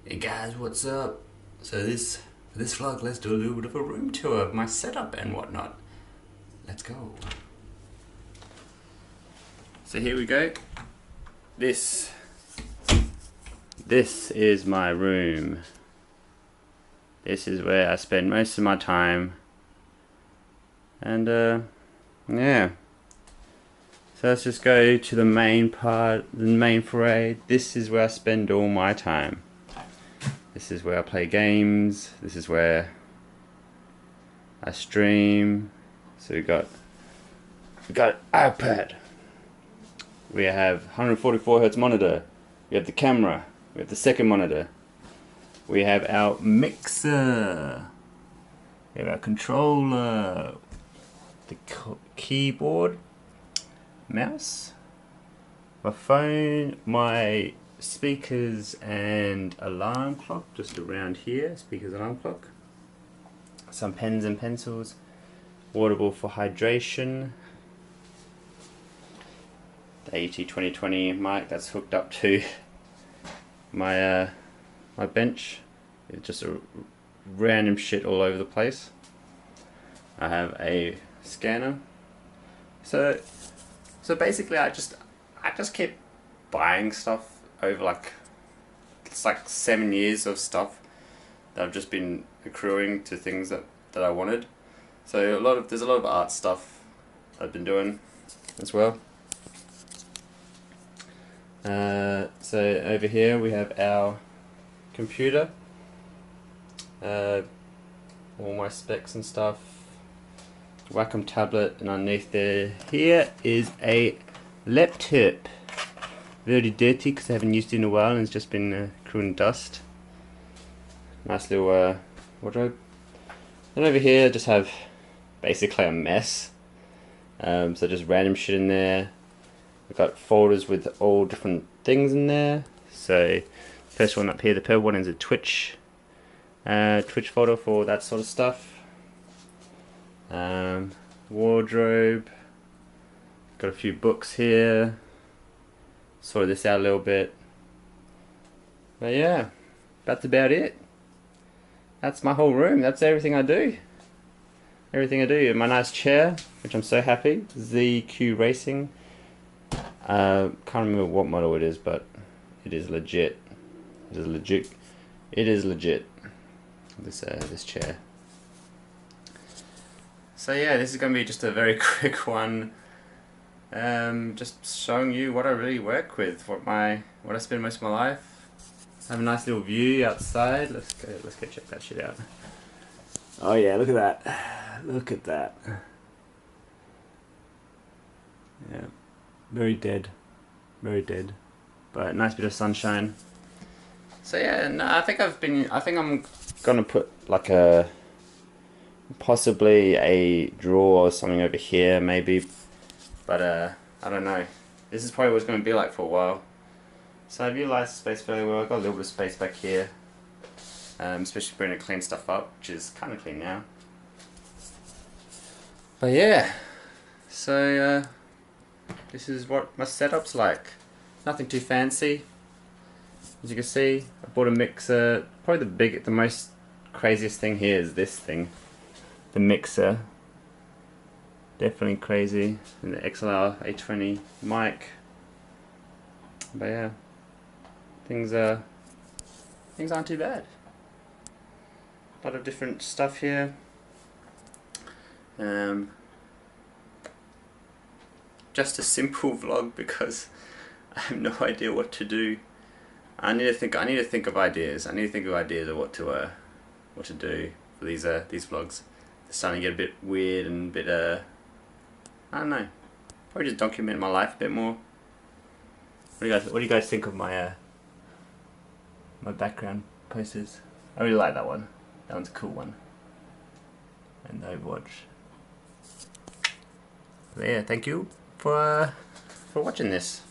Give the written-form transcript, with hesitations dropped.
Hey guys, what's up? So this vlog, let's do a little bit of a room tour of my setup and whatnot. Let's go. So here we go. This is my room. This is where I spend most of my time. And yeah. So let's just go to the main part, the main foray. This is where I spend all my time. This is where I play games. This is where I stream. So we got iPad. We have 144 Hz monitor. We have the camera. We have the second monitor. We have our mixer. We have our controller. The keyboard, mouse, my phone, my speakers and alarm clock just around here. Speakers, alarm clock, some pens and pencils, waterable for hydration, the AT 2020 mic that's hooked up to my my bench. It's just a random shit all over the place. I have a scanner. So basically I just keep buying stuff over it's like 7 years of stuff that I've just been accruing to things that I wanted. So there's a lot of art stuff I've been doing as well. So over here we have our computer, all my specs and stuff, Wacom tablet, and underneath here is a laptop. Very dirty because I haven't used it in a while and it's just been accruing dust. Nice little wardrobe. And over here I just have basically a mess. So just random shit in there. I've got folders with all different things in there. So first one up here, the purple one, is a Twitch folder for that sort of stuff. Wardrobe. Got a few books here. Sorted this out a little bit. But yeah, that's about it. That's my whole room. That's everything I do. Everything I do. My nice chair, which I'm so happy. ZQ Racing. Can't remember what model it is, but it is legit. It is legit. It is legit. This chair. So yeah, this is going to be just a very quick one. Just showing you what I really work with, what I spend most of my life. I have a nice little view outside. Let's go check that shit out. Oh yeah, look at that. Look at that. Yeah. Very dead. Very dead. But nice bit of sunshine. So yeah, no, I think I'm gonna put like possibly a drawer or something over here maybe, but I don't know. This is probably what it's going to be like for a while. So I've utilized the space fairly well. I've got a little bit of space back here, especially for to clean stuff up, which is kind of clean now. But yeah, so this is what my setup's like. Nothing too fancy. As you can see, I bought a mixer. Probably the most craziest thing here is this thing. The mixer, definitely crazy, and the XLR A20 mic. But yeah, things aren't too bad. A lot of different stuff here. Just a simple vlog because I have no idea what to do. I need to think of ideas. I need to think of ideas of what to do for these vlogs. It's starting to get a bit weird and a bit I don't know. Probably just document my life a bit more. What do you guys think of my my background posters? I really like that one. That one's a cool one. And Overwatch. But yeah, thank you for watching this.